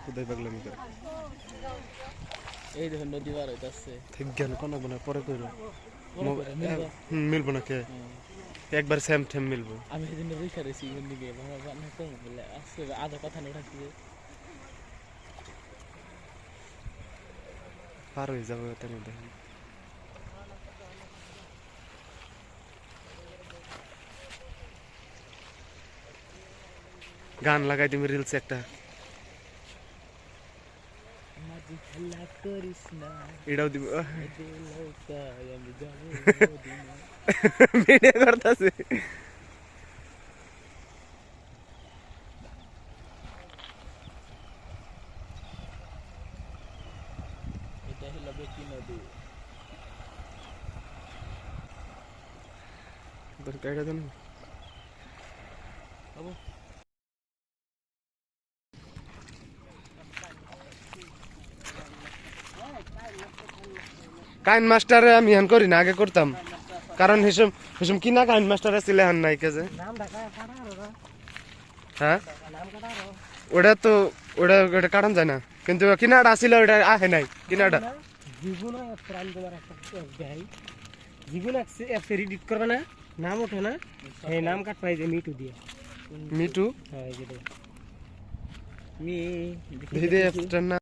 কোথায় পাগলামি করে এই দেখুন নদী পার হইতাছে ঠিক জ্ঞান কোন বনে পরে কইরো মিলবো না কে একবার সেম ঠেম মিলবো আমি সেদিন রইখা রইছি কোন দিকে বাবা না কম বলে আসছে আধা কথা না উঠাচ্ছি পার হয়ে যাবো তার মধ্যে গান লাগাই তুমি রিলস একটা মাঝি খেলা করিস না এটাও দিব আমি যাবো ভিডিও করতেছে এটা হলো বেটি নদী এটা জানো বাবু কাইন মাস্টার আমি হ্যান করি না আগে করতাম কারণ হিসেব হিসেব কিনা কাইন মাস্টার ছিল হ্যান নাই কেজে হ্যাঁ ওটা তো ওটা ওটা কারণ যায় না কিন্তু কিনাটা আসলে ওটা আহে নাই কিনাটা জীবনে প্রাণ তোমার একটা দেয় জীবনে অ্যাপস এডিট করবে না নাম ওঠে না এই নাম কাট পাই যে মিটু দিয়ে মিটু হ্যাঁ এই যে মি ভিডিও অ্যাপসটার নাম